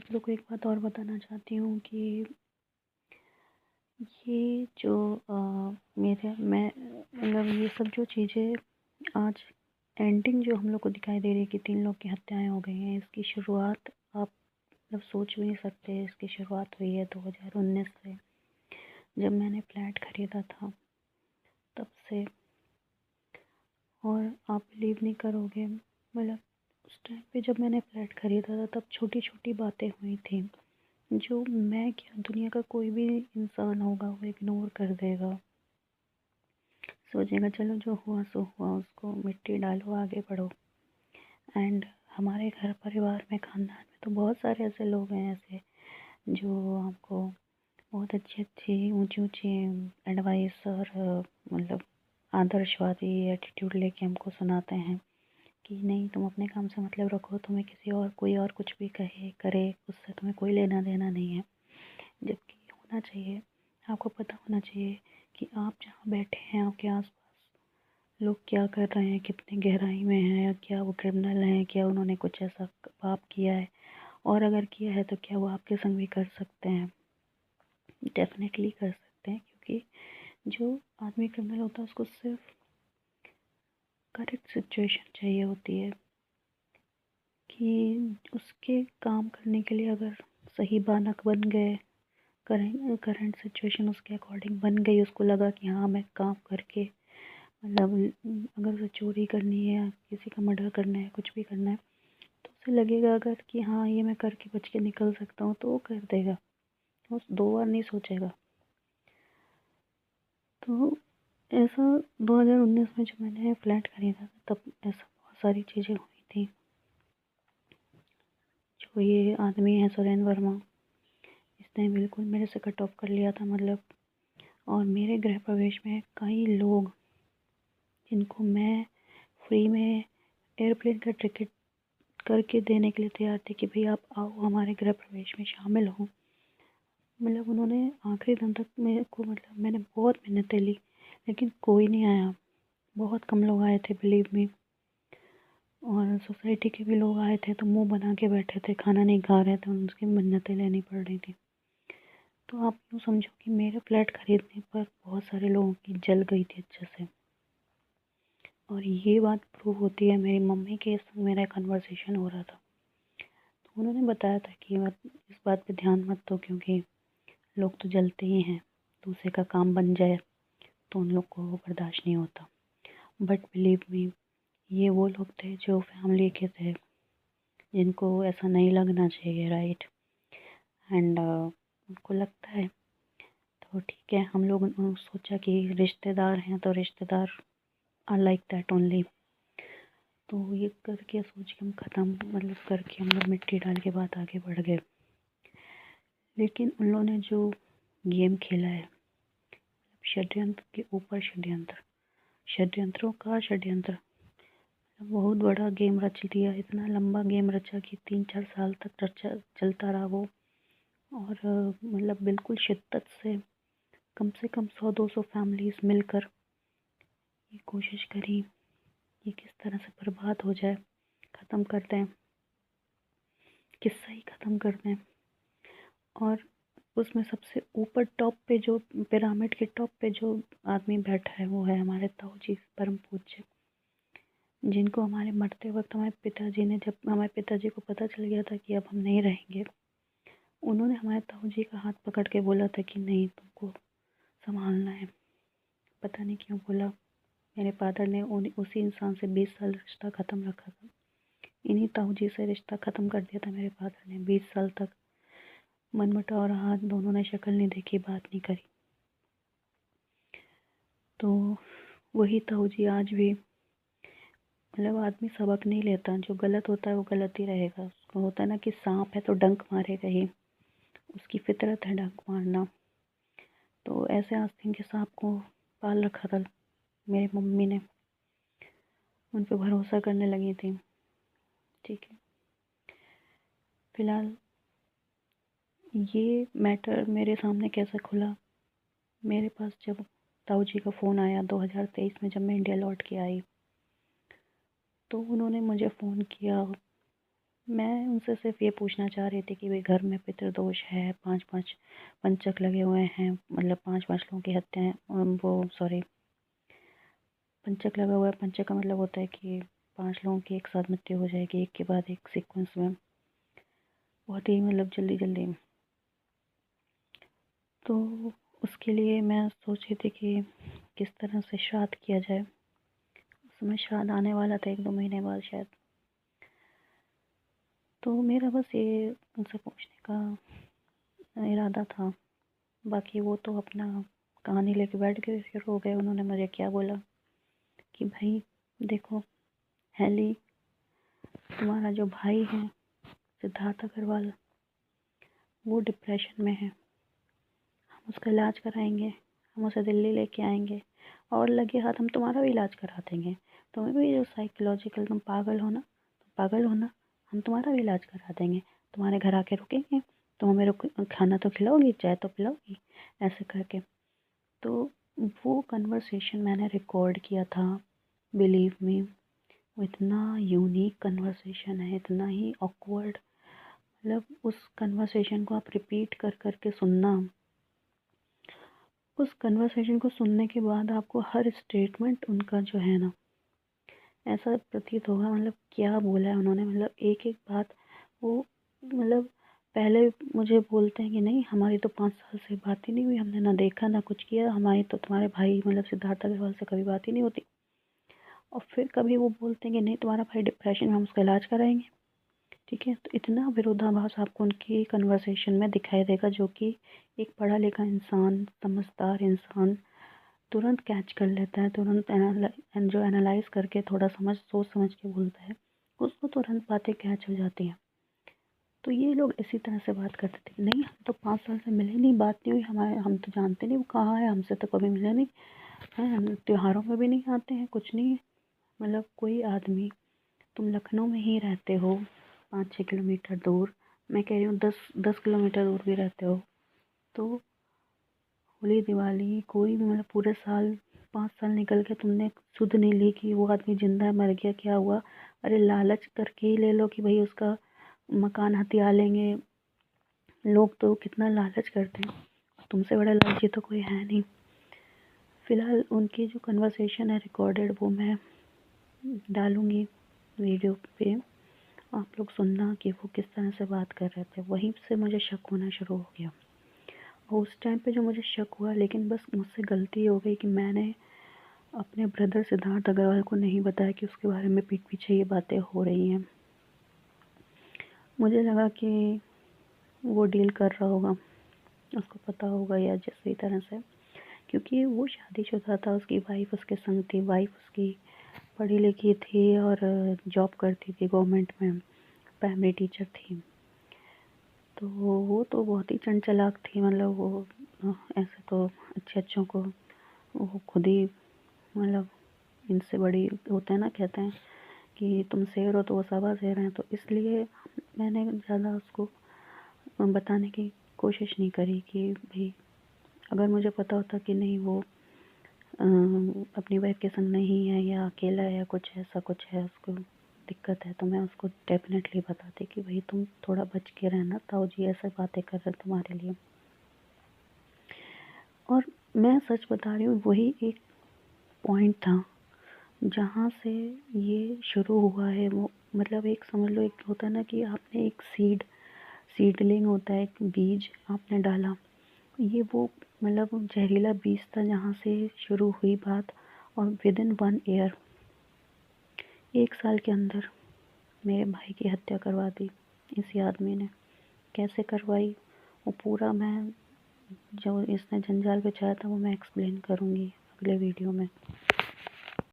आप लोग को एक बात और बताना चाहती हूँ कि ये जो मेरे मैं मतलब ये सब जो चीज़ें आज एंडिंग जो हम लोग को दिखाई दे रही है कि 3 लोग की हत्याएं हो गई हैं, इसकी शुरुआत आप मतलब सोच भी नहीं सकते। इसकी शुरुआत हुई है 2019 से, जब मैंने फ्लैट ख़रीदा था तब से। और आप बिलीव नहीं करोगे, मतलब उस टाइम पे जब मैंने फ्लैट ख़रीदा था तब छोटी छोटी बातें हुई थी जो मैं क्या दुनिया का कोई भी इंसान होगा वो इग्नोर कर देगा। सोचेगा चलो जो हुआ सो हुआ, उसको मिट्टी डालो, आगे बढ़ो। एंड हमारे घर परिवार में, ख़ानदान में तो बहुत सारे ऐसे लोग हैं ऐसे जो हमको बहुत अच्छी अच्छी ऊंची ऊंची एडवाइस और मतलब आदर्शवादी एटीट्यूड लेके हमको सुनाते हैं कि नहीं तुम अपने काम से मतलब रखो, तुम्हें किसी और कोई और कुछ भी कहे करे उससे तुम्हें कोई लेना देना नहीं है। जबकि होना चाहिए, आपको पता होना चाहिए कि आप जहाँ बैठे हैं आपके आसपास लोग क्या कर रहे हैं, कितने गहराई में हैं, या क्या वो क्रिमिनल हैं, क्या उन्होंने कुछ ऐसा पाप किया है, और अगर किया है तो क्या वो आपके संग भी कर सकते हैं। डेफिनेटली कर सकते हैं, क्योंकि जो आदमी क्रिमिनल होता है उसको सिर्फ करेक्ट सिचुएशन चाहिए होती है कि उसके काम करने के लिए अगर सही बानक बन गए, करंट सिचुएशन उसके अकॉर्डिंग बन गई, उसको लगा कि हाँ मैं काम करके मतलब अगर उसे चोरी करनी है या किसी का मर्डर करना है, कुछ भी करना है, तो उसे लगेगा अगर कि हाँ ये मैं करके बच के निकल सकता हूँ तो वो कर देगा, वो 2 बार नहीं सोचेगा। तो ऐसा 2019 में जब मैंने फ्लैट खरीदा था तब ऐसा बहुत सारी चीज़ें हुई थी। जो ये आदमी है सुरेंद्र वर्मा, इसने बिल्कुल मेरे से कट ऑफ कर लिया था मतलब। और मेरे गृह प्रवेश में कई लोग जिनको मैं फ्री में एयरप्लेन का टिकट करके देने के लिए तैयार थे कि भाई आप आओ हमारे गृह प्रवेश में शामिल हो, मतलब उन्होंने आखिरी दिन तक मेरे को, मतलब मैंने बहुत मिन्नतें ली लेकिन कोई नहीं आया। बहुत कम लोग आए थे, बिलीव मी। और सोसाइटी के भी लोग आए थे तो मुंह बना के बैठे थे, खाना नहीं खा रहे थे, उनकी मिन्नतें लेनी पड़ रही थी। तो आप यूँ समझो कि मेरे फ्लैट खरीदने पर बहुत सारे लोगों की जल गई थी अच्छे से। और ये बात प्रूव होती है, मेरी मम्मी के संग मेरा कन्वर्सेशन हो रहा था तो उन्होंने बताया था कि मत इस बात पे ध्यान मत दो, क्योंकि लोग तो जलते ही हैं, दूसरे का काम बन जाए तो उन लोग को वो बर्दाश्त नहीं होता। बट बिलीव मी, ये वो लोग थे जो फैमिली के थे, जिनको ऐसा नहीं लगना चाहिए, राइट। एंड उनको लगता है तो ठीक है। हम लोग सोचा कि रिश्तेदार हैं तो रिश्तेदार आर लाइक दैट ओनली। तो ये करके सोच के हम ख़त्म मतलब करके हम लोग मिट्टी डाल के बाद आगे बढ़ गए। लेकिन उन लोगों ने जो गेम खेला है, षड्यंत्र के ऊपर षड्यंत्र, षड्यंत्रों का षड्यंत्र, बहुत बड़ा गेम रच दिया। इतना लंबा गेम रचा कि 3-4 साल तक रचा चलता रहा वो। और मतलब बिल्कुल शिद्दत से कम 100-200 फैमिलीज मिलकर ये कोशिश करी ये किस तरह से बर्बाद हो जाए, ख़त्म कर दें, किस्सा ही ख़त्म कर दें। और उसमें सबसे ऊपर टॉप पे, जो पिरामिड के टॉप पे जो आदमी बैठा है वो है हमारे ताऊ जी परम पूज्य, जिनको हमारे मरते वक्त हमारे पिताजी ने, जब हमारे पिताजी को पता चल गया था कि अब हम नहीं रहेंगे, उन्होंने हमारे ताऊ जी का हाथ पकड़ के बोला था कि नहीं तुमको संभालना है। पता नहीं क्यों बोला। मेरे फादर ने उसी इंसान से 20 साल रिश्ता ख़त्म रखा था। इन्हीं ताऊ जी से रिश्ता ख़त्म कर दिया था मेरे फादर ने। 20 साल तक मनमुटाव रहा, दोनों ने शक्ल नहीं देखी, बात नहीं करी। तो वही ताऊ जी आज भी, मतलब आदमी सबक नहीं लेता, जो गलत होता है वो गलत ही रहेगा। उसको होता है ना कि सांप है तो डंक मारेगा ही, उसकी फितरत है डंक मारना। तो ऐसे आस्तीन के सांप को पाल रखा था मेरी मम्मी ने, उन पे भरोसा करने लगी थी। ठीक है, फिलहाल ये मैटर मेरे सामने कैसे खुला, मेरे पास जब ताऊ जी का फ़ोन आया 2023 में, जब मैं इंडिया लौट के आई, तो उन्होंने मुझे फ़ोन किया मैं उनसे सिर्फ ये पूछना चाह रही थी कि भाई घर में पितृदोष है, 5-5 पंचक लगे हुए हैं, मतलब 5-5 लोगों की हत्याएं, वो सॉरी, पंचक लगा हुआ है। पंचक का मतलब होता है कि 5 लोगों की एक साथ मृत्यु हो जाएगी, एक के बाद एक सीक्वेंस में, बहुत ही मतलब जल्दी जल्दी। तो उसके लिए मैं सोच रही थी कि किस तरह से श्राद्ध किया जाए। उस समय श्राद्ध आने वाला था 1-2 महीने बाद शायद। तो मेरा बस ये उनसे पूछने का इरादा था। बाकी वो तो अपना कहानी लेके बैठ गए, फिर हो गए। उन्होंने मुझे क्या बोला कि भाई देखो हेली, तुम्हारा जो भाई है सिद्धार्थ अग्रवाल, वो डिप्रेशन में है। हम उसका इलाज कराएंगे, हम उसे दिल्ली लेके आएंगे और लगे हाथ हम तुम्हारा भी इलाज करा देंगे। तुम्हें भी जो साइकोलॉजिकल, तुम पागल हो ना, हम तुम्हारा भी इलाज करा देंगे। तुम्हारे घर आके रुकेंगे, तुम हमें खाना तो खिलाओगी, चाय तो पिलाओगी, ऐसे करके। तो वो कन्वर्सेशन मैंने रिकॉर्ड किया था। बिलीव मी, वो इतना यूनिक कन्वर्सेशन है, इतना ही ऑकवर्ड। मतलब उस कन्वर्सेशन को आप रिपीट कर कर के सुनना, उस कन्वर्सेशन को सुनने के बाद आपको हर स्टेटमेंट उनका जो है ना, ऐसा प्रतीत होगा मतलब क्या बोला है उन्होंने। मतलब एक एक बात वो, मतलब पहले मुझे बोलते हैं कि नहीं हमारी तो 5 साल से बात ही नहीं हुई, हमने ना देखा ना कुछ किया, हमारी तो तुम्हारे भाई मतलब सिद्धार्थ अग्रवाल से कभी बात ही नहीं होती। और फिर कभी वो बोलते हैं कि नहीं तुम्हारा भाई डिप्रेशन में, हम उसका इलाज कराएंगे। ठीक है, तो इतना विरोधाभास आपको उनकी कन्वर्सेशन में दिखाई देगा, जो कि एक पढ़ा लिखा इंसान, समझदार इंसान तुरंत कैच कर लेता है, तुरंत जो एनालाइज करके थोड़ा सोच समझ के बोलता है, उसको तुरंत बातें कैच हो जाती हैं। तो ये लोग इसी तरह से बात करते थे कि नहीं हम तो 5 साल से मिले नहीं, बात नहीं हुई हमारे, हम तो जानते नहीं वो कहाँ है, हमसे तो कभी मिले नहीं हैं, हम त्योहारों में भी नहीं आते हैं, कुछ नहीं है। मतलब कोई आदमी, तुम लखनऊ में ही रहते हो 5-6 किलोमीटर दूर, मैं कह रही हूँ 10-10 किलोमीटर दूर भी रहते हो, तो होली दिवाली कोई भी मतलब पूरे साल 5 साल निकल के तुमने सुध नहीं ली कि वो आदमी जिंदा है मर गया क्या हुआ। अरे लालच करके ही ले लो कि भाई उसका मकान हथिया लेंगे। लोग तो कितना लालच करते हैं, तुमसे बड़ा लालची तो कोई है नहीं। फिलहाल उनकी जो कन्वर्सेशन है रिकॉर्डेड, वो मैं डालूंगी वीडियो पे, आप लोग सुनना कि वो किस तरह से बात कर रहे थे। वहीं से मुझे शक होना शुरू हो गया। और उस टाइम पे जो मुझे शक हुआ, लेकिन बस मुझसे गलती हो गई कि मैंने अपने ब्रदर सिद्धार्थ अग्रवाल को नहीं बताया कि उसके बारे में पीठ पीछे ये बातें हो रही हैं। मुझे लगा कि वो डील कर रहा होगा, उसको पता होगा या जिस तरह से, क्योंकि वो शादीशुदा था, उसकी वाइफ उसके संग थी, वाइफ उसकी पढ़ी लिखी थी और जॉब करती थी गवर्नमेंट में, प्राइमरी टीचर थी। तो वो तो बहुत ही चंचलाक थी, मतलब वो ऐसे तो अच्छों को वो खुद ही, मतलब इनसे बड़ी होता है ना, कहते हैं कि तुम शेर हो तो वो सवा शेर हैं। तो इसलिए मैंने ज़्यादा उसको बताने की कोशिश नहीं करी कि भाई अगर मुझे पता होता कि नहीं वो अपनी वाइफ के संग नहीं है या अकेला है या कुछ ऐसा कुछ है, उसको दिक्कत है, तो मैं उसको डेफिनेटली बताती कि भाई तुम थोड़ा बच के रहना, ताऊ जी ऐसे बातें कर रहे तुम्हारे लिए। और मैं सच बता रही हूँ, वही एक पॉइंट था जहाँ से ये शुरू हुआ है। वो मतलब एक समझ लो, एक होता है ना कि आपने एक सीडलिंग होता है, एक बीज आपने डाला, ये वो मतलब जहरीला बीज था जहाँ से शुरू हुई बात। और विदिन 1 ईयर, 1 साल के अंदर मेरे भाई की हत्या करवा दी इसी आदमी ने। कैसे करवाई वो पूरा मैं, जो इसने जंजाल बिछाया था वो मैं एक्सप्लेन करूँगी अगले वीडियो में।